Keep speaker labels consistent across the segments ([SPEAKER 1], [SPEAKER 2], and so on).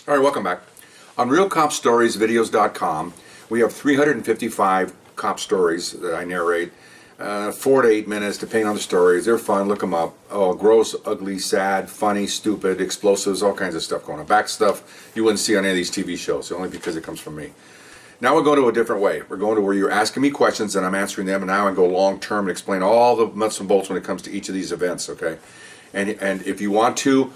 [SPEAKER 1] All right, welcome back. On RealCopStoriesVideos.com, we have 355 cop stories that I narrate, 4 to 8 minutes, depending on the stories. They're fun. Look them up. Oh, gross, ugly, sad, funny, stupid, explosives, all kinds of stuff going on. Back stuff you wouldn't see on any of these TV shows, only because it comes from me. Now we're going to a different way. We're going to where you're asking me questions and I'm answering them, and now I go long term and explain all the nuts and bolts when it comes to each of these events, okay? And if you want to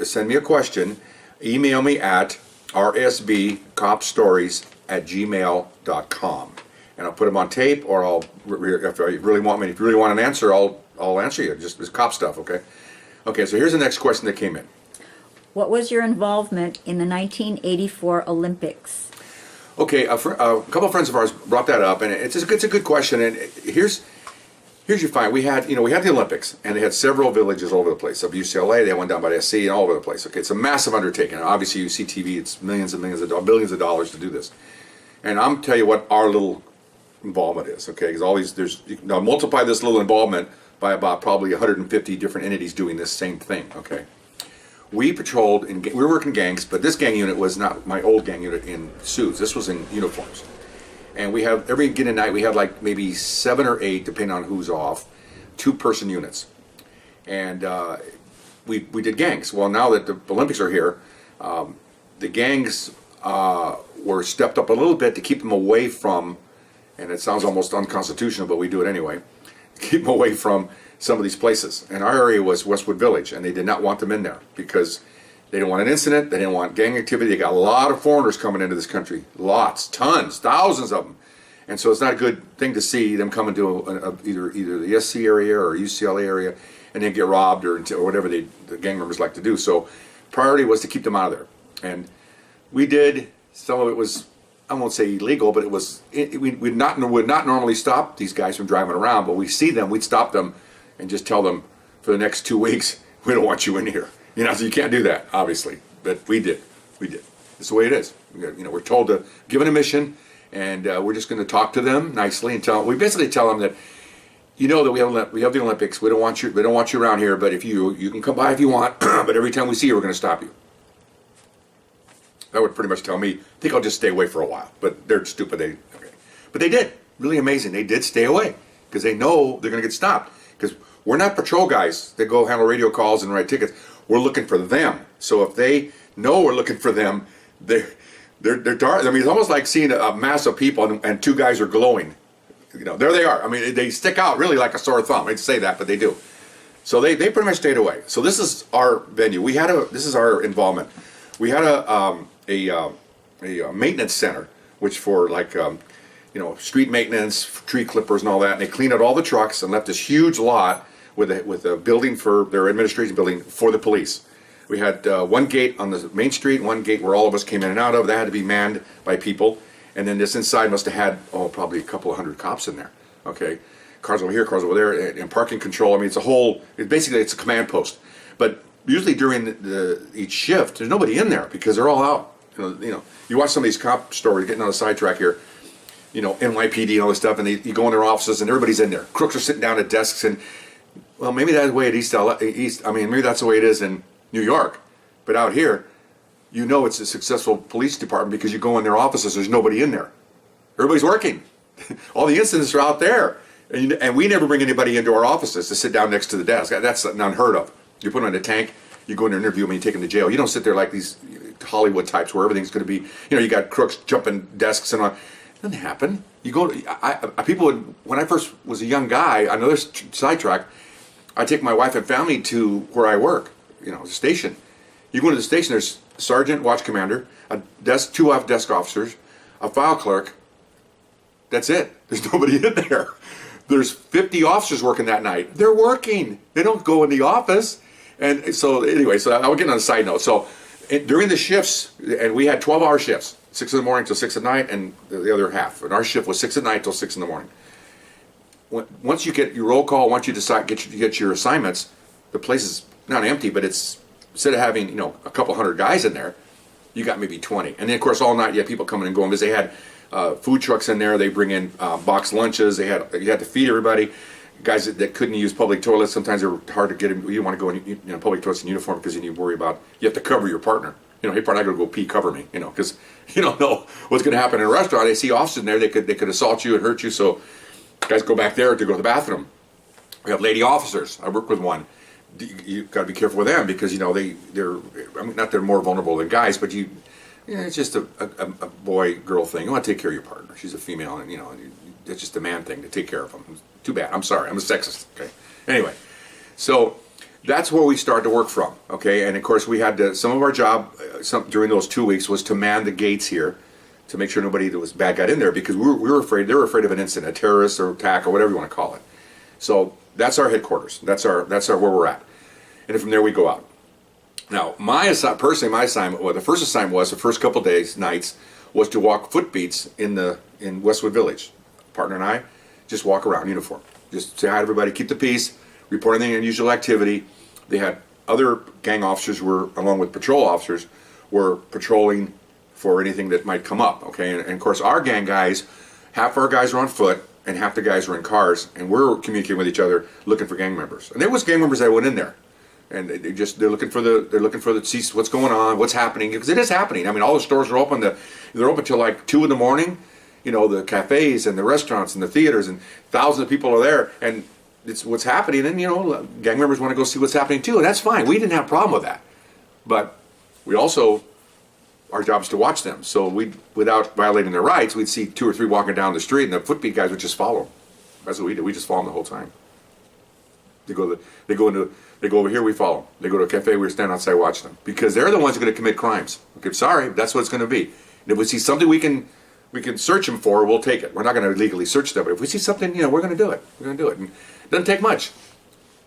[SPEAKER 1] send me a question, email me at rsbcopstories@gmail.com, and I'll put them on tape, or if you really want an answer, I'll answer you. Just it's cop stuff, okay? Okay, so here's the next question that came in.
[SPEAKER 2] What was your involvement in the 1984 Olympics?
[SPEAKER 1] Okay, a couple of friends of ours brought that up, and it's a good question. And here's your find. We had the Olympics, and they had several villages all over the place. Of UCLA, they had one down by the SC, and all over the place. Okay, it's a massive undertaking. Obviously, you see TV; it's millions and millions of dollars, billions of dollars to do this. And I'm tell you what our little involvement is. Okay, because all these now multiply this little involvement by about probably 150 different entities doing this same thing. Okay. We patrolled, we were working gangs, but this gang unit was not my old gang unit in suits. This was in uniforms. And we have, every given night, we had like maybe 7 or 8, depending on who's off, 2-person units. And we did gangs. Well, now that the Olympics are here, the gangs were stepped up a little bit to keep them away from, and it sounds almost unconstitutional, but we do it anyway, keep them away from some of these places. And our area was Westwood Village, and they did not want them in there because they didn't want an incident, they didn't want gang activity. They got a lot of foreigners coming into this country, lots, tons, thousands of them. And so it's not a good thing to see them come into either the SC area or UCLA area and then get robbed or whatever the gang members like to do. So priority was to keep them out of there. And we did. Some of it was, I won't say illegal, but we would not normally stop these guys from driving around, but we see them, we'd stop them and just tell them for the next 2 weeks, we don't want you in here. So you can't do that, obviously, but we did. It's the way it is. We're told to give an mission, and we're just going to talk to them nicely and we basically tell them that, that we have the Olympics. We don't want you around here, but if you can come by if you want, but every time we see you, we're going to stop you. That would pretty much tell me, I think I'll just stay away for a while, but they're stupid. But they did. Really amazing. They did stay away because they know they're going to get stopped. Because we're not patrol guys that go handle radio calls and write tickets. We're looking for them. So if they know we're looking for them, they're dark. I mean, it's almost like seeing a mass of people and 2 guys are glowing. There they are. I mean, they stick out really like a sore thumb. I'd say that, but they do. So they pretty much stayed away. So this is our venue. This is our involvement. We had a maintenance center, which for like street maintenance, tree clippers and all that, and they cleaned out all the trucks and left this huge lot with a building for their administration building for the police. We had one gate on the main street, one gate where all of us came in and out of. That had to be manned by people, and then this inside must have had probably a couple of 100 cops in there. Okay, cars over here, cars over there, and parking control. I mean, it's a command post. But usually during each shift, there's nobody in there because they're all out. You watch some of these cop stories, getting on the sidetrack here. NYPD and all this stuff, and you go in their offices and everybody's in there. Crooks are sitting down at desks, and well, maybe that's the way maybe that's the way it is in New York, but out here, it's a successful police department because you go in their offices, there's nobody in there. Everybody's working. All the incidents are out there, and we never bring anybody into our offices to sit down next to the desk. That's unheard of. You put them in a tank, you go in there and interview them, and you take them to jail. You don't sit there like these Hollywood types where everything's going to be, you got crooks jumping desks and all. Doesn't happen. You go to people would, when I first was a young guy, another sidetrack, I take my wife and family to where I work, the station. You go to the station, there's a sergeant, watch commander, a desk, 2 desk officers, a file clerk. That's it. There's nobody in there. There's 50 officers working that night. They're working. They don't go in the office. And so anyway, so I will get on a side note. So during the shifts, and we had 12-hour shifts. 6 in the morning till 6 at night, and the other half. And our shift was 6 at night till 6 in the morning. Once you get your roll call, once you decide get your assignments, the place is not empty, but it's, instead of having a couple 100 guys in there, you got maybe 20. And then of course all night you had people coming and going because they had food trucks in there. They bring in boxed lunches. You had to feed everybody. Guys that couldn't use public toilets, sometimes they were hard to get in. You didn't want to go in public toilets in uniform because then you worry about you have to cover your partner. hey, partner, I gotta go pee, cover me, because you don't know what's gonna happen in a restaurant. They see officers in there, they could assault you and hurt you. So guys go back there to go to the bathroom. We have lady officers. I work with one. You got to be careful with them because they're not they're more vulnerable than guys, but it's just a boy girl thing. You want to take care of your partner. She's a female, and it's just a man thing to take care of them. Too bad. I'm sorry. I'm a sexist. Okay. Anyway, so that's where we start to work from. Okay, and of course we had some of our job during those 2 weeks was to man the gates here to make sure nobody that was bad got in there because we were afraid. They were afraid of an incident, a terrorist or attack or whatever you want to call it. So that's our headquarters. That's our where we're at, and from there we go out. Now, my assignment, well, the first assignment was the first couple days, nights, was to walk footbeats in Westwood Village. Partner and I just walk around uniform, just say hi to everybody, keep the peace, report anything unusual activity. They had other gang officers along with patrol officers, were patrolling for anything that might come up. Okay, and of course our gang guys, half our guys were on foot and half the guys were in cars, and we're communicating with each other looking for gang members. And there was gang members that went in there. And they're looking for the see what's going on, what's happening, because it is happening. I mean, all the stores are open. They're open till like 2 in the morning. The cafes and the restaurants and the theaters, and thousands of people are there, and it's what's happening. And gang members want to go see what's happening too, and that's fine. We didn't have a problem with that, but we also, our job is to watch them. So without violating their rights, we'd see 2 or 3 walking down the street, and the footbeat guys would just follow them. That's what we did. We just follow them the whole time. They go over here, we follow them. They go to a cafe, we stand outside watching them. Because they're the ones who are going to commit crimes. Okay, sorry, that's what it's going to be. And if we see something we can search them for, we'll take it. We're not going to legally search them, but if we see something, we're going to do it. We're going to do it. And it doesn't take much.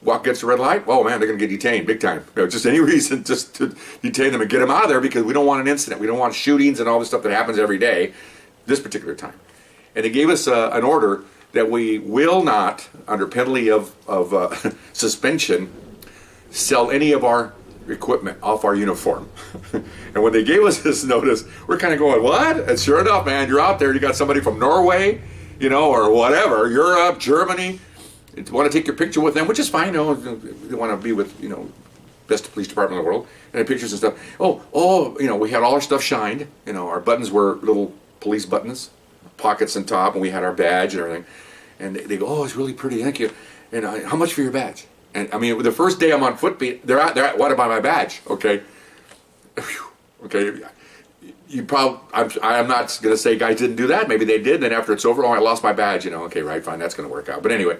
[SPEAKER 1] Walk against the red light, oh man, they're going to get detained big time. Just any reason just to detain them and get them out of there because we don't want an incident. We don't want shootings and all this stuff that happens every day this particular time. And they gave us an order that we will not, under penalty of suspension, sell any of our equipment off our uniform. And when they gave us this notice, we're kind of going, what? And sure enough, man, you're out there, you got somebody from Norway, or whatever, Europe, Germany, you want to take your picture with them, which is fine, they want to be with, best police department in the world, and pictures and stuff. We had all our stuff shined, our buttons were little police buttons, pockets and top, and we had our badge and everything. And they go, oh, it's really pretty, thank you. And how much for your badge? And I mean, the first day I'm on footbeat, they're at, what about my badge? Okay. Okay. You probably, I'm not going to say guys didn't do that. Maybe they did. Then after it's over, oh, I lost my badge. Okay, right, fine, that's going to work out. But anyway,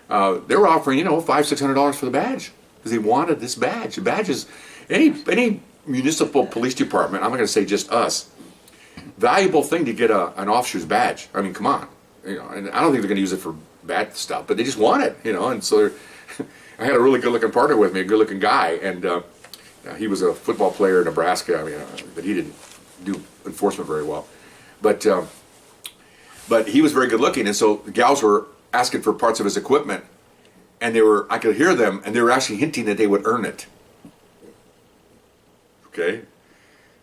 [SPEAKER 1] they were offering, $500-600 for the badge because they wanted this badge. The badge is any municipal police department. I'm not going to say just us. Valuable thing to get an officer's badge. I mean, come on, and I don't think they're going to use it for bad stuff, but they just want it, And so, I had a really good-looking partner with me, a good-looking guy, and he was a football player in Nebraska. I mean, but he didn't do enforcement very well, but he was very good-looking, and so the gals were asking for parts of his equipment, and I could hear them, and they were actually hinting that they would earn it. Okay.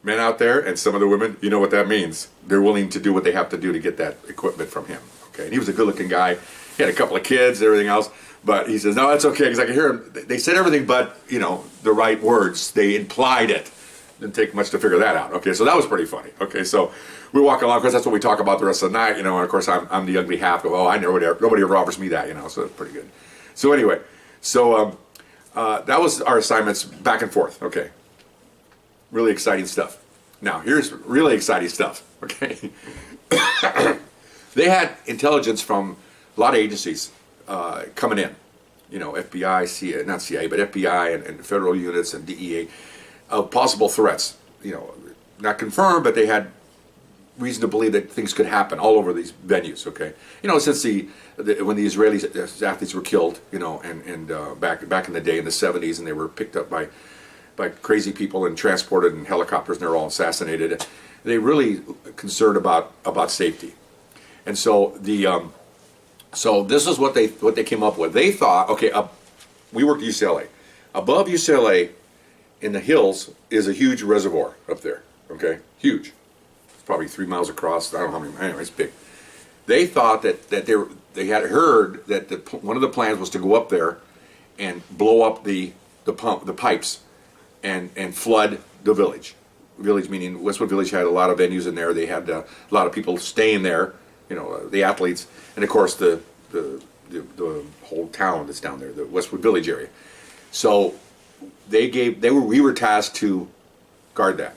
[SPEAKER 1] Men out there and some of the women, you know what that means. They're willing to do what they have to do to get that equipment from him. Okay, and he was a good-looking guy. He had a couple of kids and everything else, but he says, no, that's okay, because I can hear him. They said everything but, the right words. They implied it. Didn't take much to figure that out. Okay, so that was pretty funny. Okay, so we walk along, because that's what we talk about the rest of the night, and of course I'm the ugly half. I know nobody ever offers me that, so it's pretty good. So anyway, that was our assignments back and forth. Okay. Really exciting stuff. Now, here's really exciting stuff, okay? They had intelligence from a lot of agencies coming in, FBI, CIA, not CIA, but FBI and federal units and DEA, of possible threats, not confirmed, but they had reason to believe that things could happen all over these venues, okay? Since when the Israeli athletes were killed, and back in the day in the 70s, and they were picked up by crazy people and transported in helicopters, and they're all assassinated. They really concerned about safety, and so so this is what they came up with. They thought, okay, we worked at UCLA. Above UCLA, in the hills, is a huge reservoir up there. Okay, huge. It's probably 3 miles across. I don't know how many. Anyway, it's big. They thought that they had heard that one of the plans was to go up there and blow up the pipes. And flood the village, Village, meaning Westwood Village had a lot of venues in there. They had a lot of people staying there, the athletes, and of course the whole town that's down there, the Westwood Village area. So we were tasked to guard that.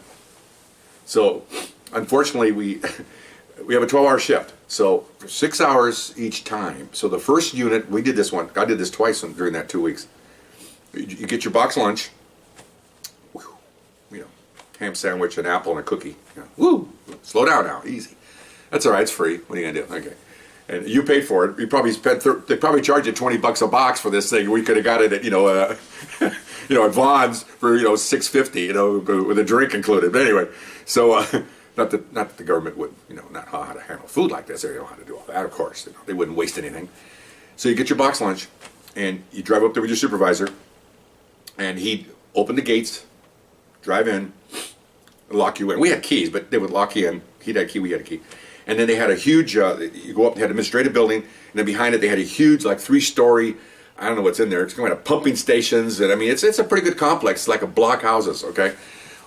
[SPEAKER 1] So unfortunately we have a 12-hour shift. So for 6 hours each time. So the first unit, we did this one. I did this twice during that 2 weeks. You get your box lunch, ham sandwich, an apple, and a cookie. Woo! Slow down now, easy. That's all right. It's free. What are you gonna do? Okay. And you paid for it. You probably they probably charge you $20 a box for this thing. We could have got it at at Vaughn's for $6.50 with a drink included. But anyway, so not that the government would not know how to handle food like this. They don't know how to do all that. Of course, they wouldn't waste anything. So you get your box lunch, and you drive up there with your supervisor, and he'd open the gates, drive in, lock you in. We had keys, but they would lock you in. He'd had a key, we had a key. And then they had a huge, you go up, they had an administrative building, and then behind it they had a huge, like 3-story, I don't know what's in there, it's kind of pumping stations, and I mean, it's a pretty good complex, it's like a block houses, okay?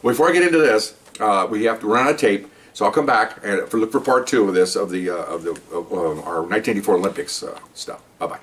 [SPEAKER 1] Well, before I get into this, we have to run out of tape, so I'll come back and look for part 2 of this, of our 1984 Olympics stuff. Bye-bye.